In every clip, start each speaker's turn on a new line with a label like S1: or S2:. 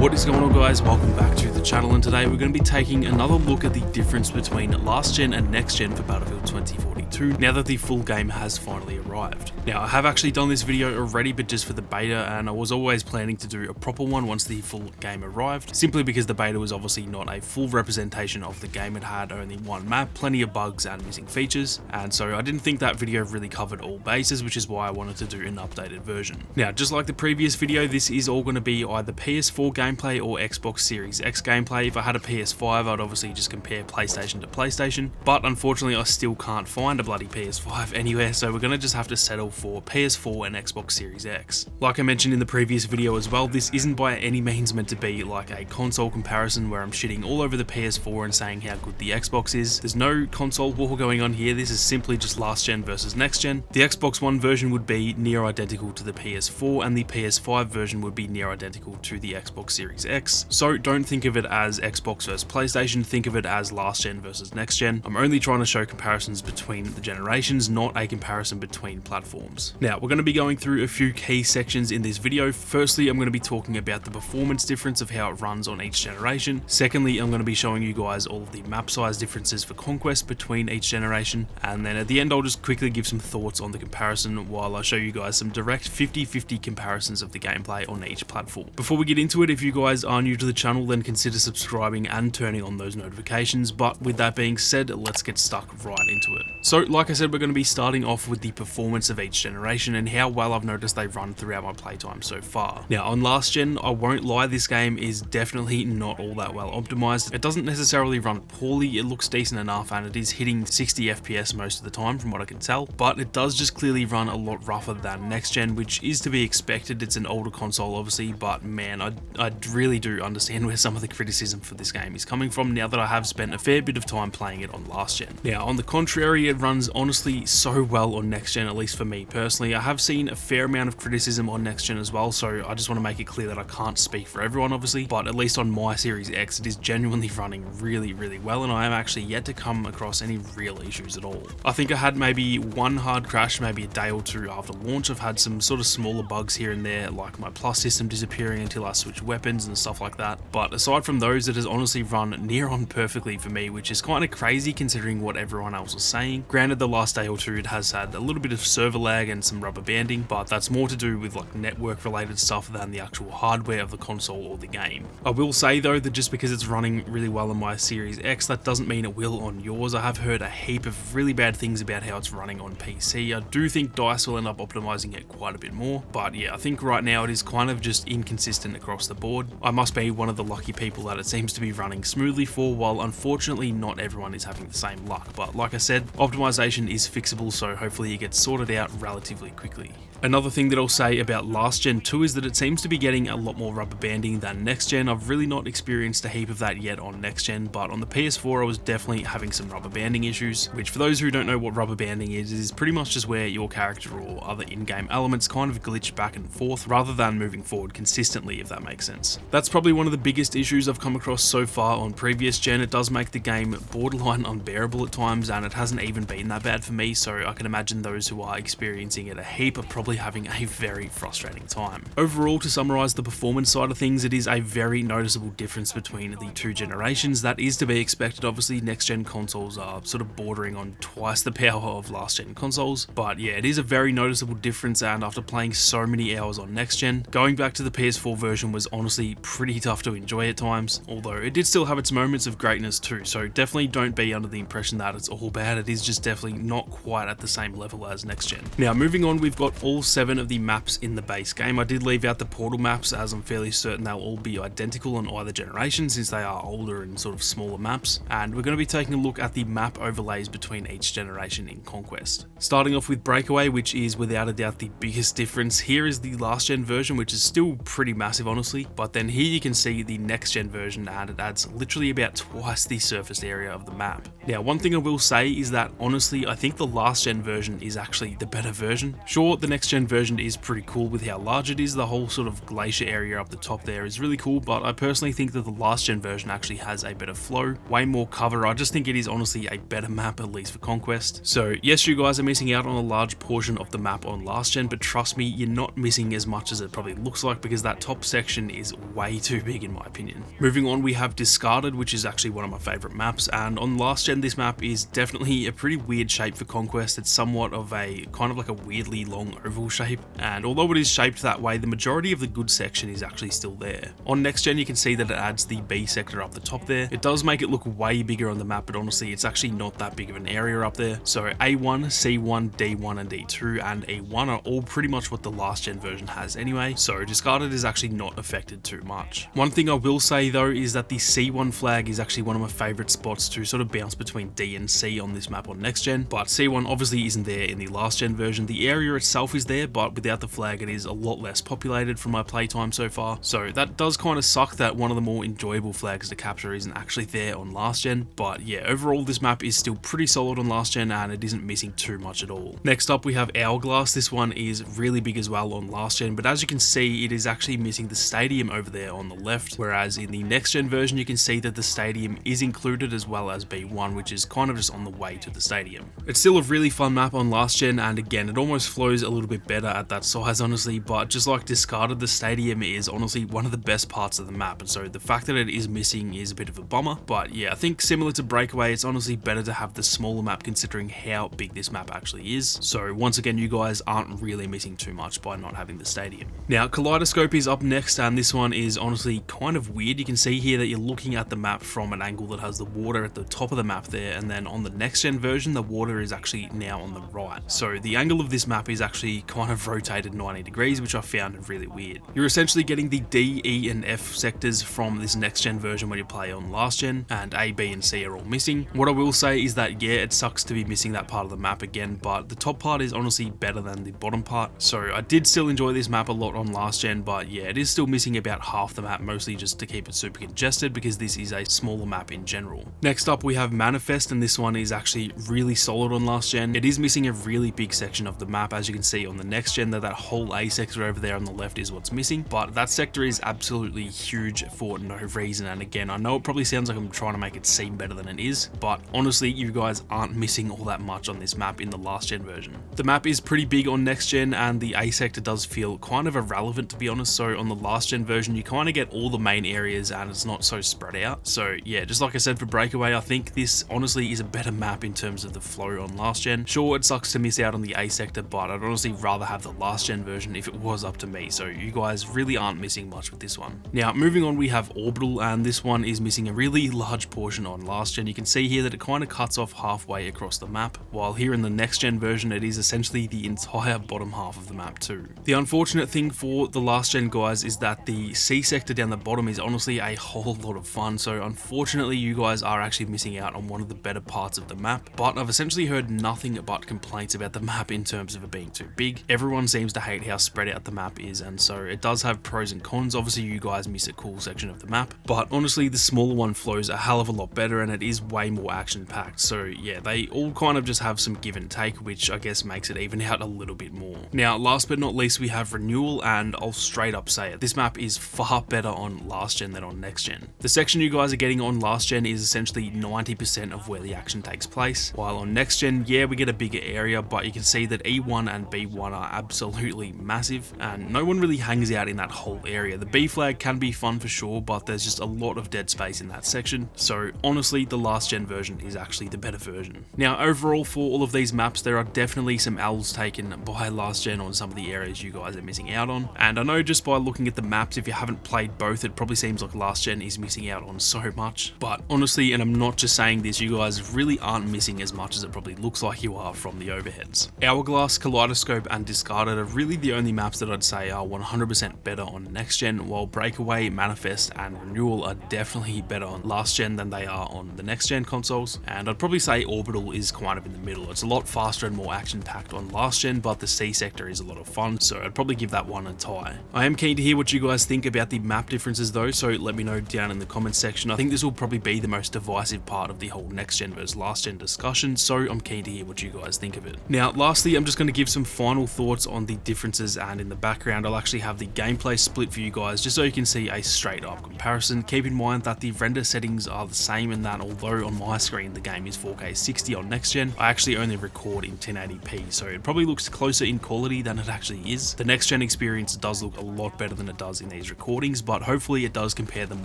S1: What is going on, guys? Welcome back to the channel, and today we're going to be taking another look at the difference between last gen and next gen for Battlefield 2042 now that the full game has finally arrived. Now, I have actually done this video already, but just for the beta, and I was always planning to do a proper one once the full game arrived, simply because the beta was obviously not a full representation of the game. It had only one map, plenty of bugs and missing features, and so I didn't think that video really covered all bases, which is why I wanted to do an updated version. Now, just like the previous video, this is all going to be either PS4 gameplay or Xbox Series X gameplay. If I had a PS5, I'd obviously just compare PlayStation to PlayStation, but unfortunately I still can't find a bloody PS5 anywhere, so we're going to just have to settle for PS4 and Xbox Series X. Like I mentioned in the previous video as well, this isn't by any means meant to be like a console comparison where I'm shitting all over the PS4 and saying how good the Xbox is. There's no console war going on here. This is simply just last gen versus next gen. The Xbox One version would be near identical to the PS4, and the PS5 version would be near identical to the Xbox Series X. So don't think of it as Xbox versus PlayStation, think of it as last gen versus next gen. I'm only trying to show comparisons between the generations, not a comparison between platforms. Now, we're going to be going through a few key sections in this video. Firstly, I'm going to be talking about the performance difference of how it runs on each generation. Secondly, I'm going to be showing you guys all of the map size differences for Conquest between each generation. And then at the end, I'll just quickly give some thoughts on the comparison while I show you guys some direct 50-50 comparisons of the gameplay on each platform. Before we get into it, if you guys are new to the channel, then consider subscribing and turning on those notifications. But with that being said, let's get stuck right into it. So like I said, we're going to be starting off with the performance of each generation and how well I've noticed they run throughout my playtime so far. Now, on last gen, I won't lie, this game is definitely not all that well optimized. It doesn't necessarily run poorly, it looks decent enough, and it is hitting 60 FPS most of the time from what I can tell, but it does just clearly run a lot rougher than next gen, which is to be expected. It's an older console obviously, but man, I really do understand where some of the criticism for this game is coming from now that I have spent a fair bit of time playing it on last gen. Now, on the contrary, it runs honestly so well on next gen, at least for me personally. I have seen a fair amount of criticism on next gen as well, so I just want to make it clear that I can't speak for everyone obviously, but at least on my Series X, it is genuinely running really well, and I am actually yet to come across any real issues at all. I think I had maybe one hard crash maybe a day or two after launch. I've had some sort of smaller bugs here and there, like my plus system disappearing until I switch weapons and stuff like that, but aside from those, it has honestly run near on perfectly for me, which is kind of crazy considering what everyone else was saying. Granted, the last day or two it has had a little bit of server lag and some rubber banding, but that's more to do with like network related stuff than the actual hardware of the console or the game. I will say though that just because it's running really well on my Series X, that doesn't mean it will on yours. I have heard a heap of really bad things about how it's running on PC. I do think DICE will end up optimizing it quite a bit more, but yeah, I think right now it is kind of just inconsistent across the board. I must be one of the lucky people that it seems to be running smoothly for, while unfortunately not everyone is having the same luck. But like I said, optimization is fixable, so hopefully it gets sorted out relatively quickly. Another thing that I'll say about last gen too is that it seems to be getting a lot more rubber banding than next gen. I've really not experienced a heap of that yet on next gen, but on the PS4 I was definitely having some rubber banding issues, which for those who don't know what rubber banding is pretty much just where your character or other in-game elements kind of glitch back and forth rather than moving forward consistently, if that makes sense. That's probably one of the biggest issues I've come across so far on previous gen. It does make the game borderline unbearable at times, and it hasn't even been that bad for me, so I can imagine those who are experiencing it a heap are probably having a very frustrating time. Overall, to summarize the performance side of things, it is a very noticeable difference between the two generations. That is to be expected. Obviously, next gen consoles are sort of bordering on twice the power of last gen consoles, but yeah, it is a very noticeable difference, and after playing so many hours on next gen, going back to the PS4 version was honestly pretty tough to enjoy at times, although it did still have its moments of greatness too, so definitely don't be under the impression that it's all bad. It is just definitely not quite at the same level as next gen. Now, moving on, we've got all 7 of the maps in the base game. I did leave out the Portal maps as I'm fairly certain they'll all be identical on either generation since they are older and sort of smaller maps, and we're going to be taking a look at the map overlays between each generation in Conquest. Starting off with Breakaway, which is without a doubt the biggest difference. Here is the last gen version, which is still pretty massive honestly, but then here you can see the next gen version, and it adds literally about twice the surface area of the map. Now, one thing I will say is that honestly I think the last gen version is actually the better version. Sure, the next gen version is pretty cool with how large it is. The whole sort of glacier area up the top there is really cool, but I personally think that the last gen version actually has a better flow, way more cover. I just think it is honestly a better map, at least for Conquest. So yes, you guys are missing out on a large portion of the map on last gen, but trust me, you're not missing as much as it probably looks like, because that top section is is way too big in my opinion. Moving on, we have Discarded, which is actually one of my favourite maps, and on last gen this map is definitely a pretty weird shape for Conquest. It's somewhat of a kind of like a weirdly long oval shape, and although it is shaped that way, the majority of the good section is actually still there. On next gen you can see that it adds the B sector up the top there. It does make it look way bigger on the map, but honestly it's actually not that big of an area up there. So A1, C1, D1 and D2 and E1 are all pretty much what the last gen version has anyway, so Discarded is actually not affected too much. One thing I will say though is that the C1 flag is actually one of my favourite spots to sort of bounce between D and C on this map on next gen, but C1 obviously isn't there in the last gen version. The area itself is there, but without the flag it is a lot less populated from my playtime so far, so that does kind of suck that one of the more enjoyable flags to capture isn't actually there on last gen. But yeah, overall this map is still pretty solid on last gen and it isn't missing too much at all. Next up we have Hourglass. This one is really big as well on last gen, but as you can see it is actually missing the stadium over there on the left, whereas in the next gen version you can see that the stadium is included as well as B1, which is kind of just on the way to the stadium. It's still a really fun map on last gen, and again it almost flows a little bit better at that size honestly, but just like Discarded, the stadium is honestly one of the best parts of the map, and so the fact that it is missing is a bit of a bummer. But yeah, I think similar to Breakaway, it's honestly better to have the smaller map considering how big this map actually is. So once again, you guys aren't really missing too much by not having the stadium. Now Kaleidoscope is up next, and this one is honestly kind of weird. You can see here that you're looking at the map from an angle that has the water at the top of the map there, and then on the next gen version the water is actually now on the right. So the angle of this map is actually kind of rotated 90 degrees, which I found really weird. You're essentially getting the D, E and F sectors from this next gen version when you play on last gen, and A, B and C are all missing. What I will say is that yeah, it sucks to be missing that part of the map again, but the top part is honestly better than the bottom part. So I did still enjoy this map a lot on last gen, but yeah, it is still missing about half the map, mostly just to keep it super congested because this is a smaller map in general. Next up we have Manifest, and this one is actually really solid on last gen. It is missing a really big section of the map, as you can see on the next gen that whole A sector over there on the left is what's missing, but that sector is absolutely huge for no reason. And again, I know it probably sounds like I'm trying to make it seem better than it is, but honestly you guys aren't missing all that much on this map in the last gen version. The map is pretty big on next gen, and the A sector does feel kind of irrelevant to be honest. So on the last gen version you kind of get all the main areas and it's not so spread out. So yeah, just like I said for Breakaway, I think this honestly is a better map in terms of the flow on last gen. Sure, it sucks to miss out on the A sector, but I'd honestly rather have the last gen version if it was up to me, so you guys really aren't missing much with this one. Now moving on, we have Orbital, and this one is missing a really large portion on last gen. You can see here that it kind of cuts off halfway across the map, while here in the next gen version it is essentially the entire bottom half of the map too. The unfortunate thing for the last gen guys is that the C sector down the bottom is honestly a whole lot of fun, so unfortunately you guys are actually missing out on one of the better parts of the map. But I've essentially heard nothing but complaints about the map in terms of it being too big. Everyone seems to hate how spread out the map is, and so it does have pros and cons. Obviously you guys miss a cool section of the map, but honestly the smaller one flows a hell of a lot better and it is way more action packed. So yeah, they all kind of just have some give and take, which I guess makes it even out a little bit more. Now last but not least we have Renewal, and I'll straight up say it, this map is far better on last gen than on next gen. The section you guys are getting on last gen is essentially 90% of where the action takes place, while on next gen, yeah, we get a bigger area, but you can see that E1 and B1 are absolutely massive and no one really hangs out in that whole area. The B flag can be fun for sure, but there's just a lot of dead space in that section, so honestly the last gen version is actually the better version. Now overall for all of these maps there are definitely some L's taken by last gen on some of the areas you guys are missing out on, and I know just by looking at the maps, if you haven't played both, it probably seems like last gen is missing out on so much, but honestly, and I'm not just saying this, you guys really aren't missing as much as it probably looks like you are from the overheads. Hourglass, Kaleidoscope and Discarded are really the only maps that I'd say are 100% better on next gen, while Breakaway, Manifest and Renewal are definitely better on last gen than they are on the next gen consoles, and I'd probably say Orbital is kind of in the middle. It's a lot faster and more action packed on last gen, but the C sector is a lot of fun, so I'd probably give that one a tie. I am keen to hear what you guys think about the map differences though, so let me know down in the comments section. I think this will probably be the most divisive part of the whole next gen versus last gen discussion, so I'm keen to hear what you guys think of it. Now lastly, I'm just going to give some final thoughts on the differences, and in the background I'll actually have the gameplay split for you guys just so you can see a straight up comparison. Keep in mind that the render settings are the same, and that although on my screen the game is 4K 60 on next gen, I actually only record in 1080p, so it probably looks closer in quality than it actually is. The next gen experience does look a lot better than it does in these these recordings, but hopefully it does compare them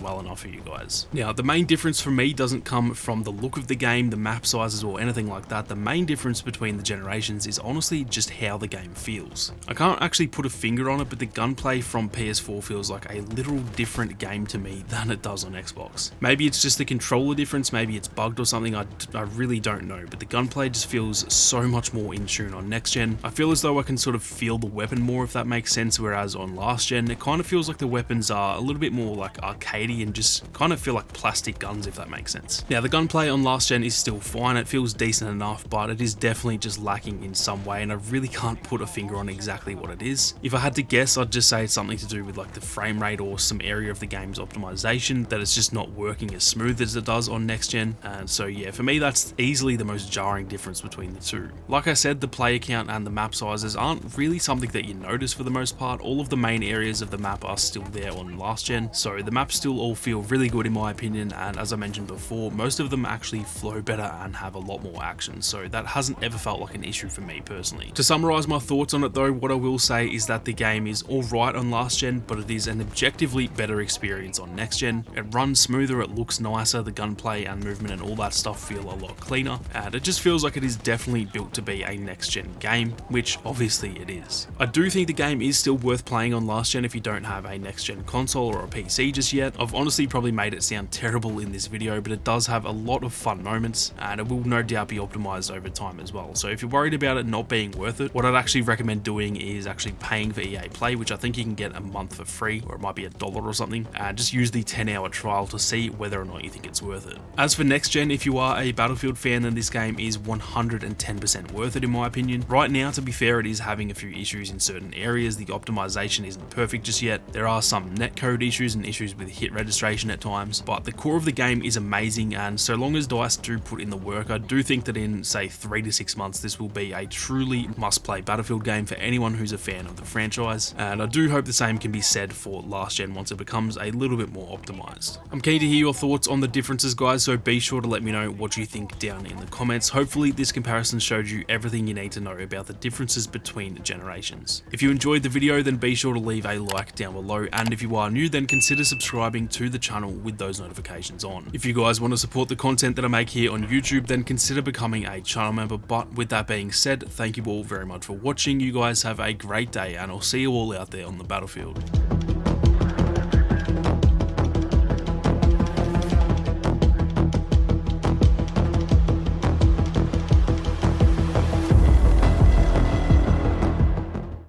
S1: well enough for you guys. Now, the main difference for me doesn't come from the look of the game, the map sizes, or anything like that. The main difference between the generations is honestly just how the game feels. I can't actually put a finger on it, but the gunplay from PS4 feels like a literal different game to me than it does on Xbox. Maybe it's just the controller difference, maybe it's bugged or something, I really don't know, but the gunplay just feels so much more in tune on next gen. I feel as though I can sort of feel the weapon more, if that makes sense, whereas on last gen it kind of feels like the weapons are a little bit more like arcadey and just kind of feel like plastic guns, if that makes sense. Now, the gunplay on last gen is still fine, it feels decent enough, but it is definitely just lacking in some way, and I really can't put a finger on exactly what it is. If I had to guess, I'd just say it's something to do with like the frame rate or some area of the game's optimization, that it's just not working as smooth as it does on next gen. And so yeah, for me that's easily the most jarring difference between the two. Like I said, the player count and the map sizes aren't really something that you notice for the most part. All of the main areas of the map are still there on last gen, so the maps still all feel really good in my opinion, and as I mentioned before, most of them actually flow better and have a lot more action, so that hasn't ever felt like an issue for me personally. To summarize my thoughts on it though, what I will say is that the game is alright on last gen, but it is an objectively better experience on next gen. It runs smoother, it looks nicer, the gunplay and movement and all that stuff feel a lot cleaner, and it just feels like it is definitely built to be a next gen game, which obviously it is. I do think the game is still worth playing on last gen if you don't have a next gen console or a PC just yet. I've honestly probably made it sound terrible in this video, but it does have a lot of fun moments, and it will no doubt be optimized over time as well. So if you're worried about it not being worth it, what I'd actually recommend doing is actually paying for EA Play, which I think you can get a month for free, or it might be $1 or something, and just use the 10-hour trial to see whether or not you think it's worth it. As for next gen, if you are a Battlefield fan, then this game is 110% worth it in my opinion. Right now, to be fair, it is having a few issues in certain areas. The optimization isn't perfect just yet. There are some netcode issues and issues with hit registration at times, but the core of the game is amazing, and so long as DICE do put in the work, I do think that in say 3 to 6 months this will be a truly must-play Battlefield game for anyone who's a fan of the franchise, and I do hope the same can be said for last gen once it becomes a little bit more optimized. I'm keen to hear your thoughts on the differences guys, so be sure to let me know what you think down in the comments. Hopefully this comparison showed you everything you need to know about the differences between generations. If you enjoyed the video, then be sure to leave a like down below, and if you are new, then consider subscribing to the channel with those notifications on. If you guys want to support the content that I make here on YouTube, then consider becoming a channel member. But with that being said, thank you all very much for watching. You guys have a great day, and I'll see you all out there on the battlefield.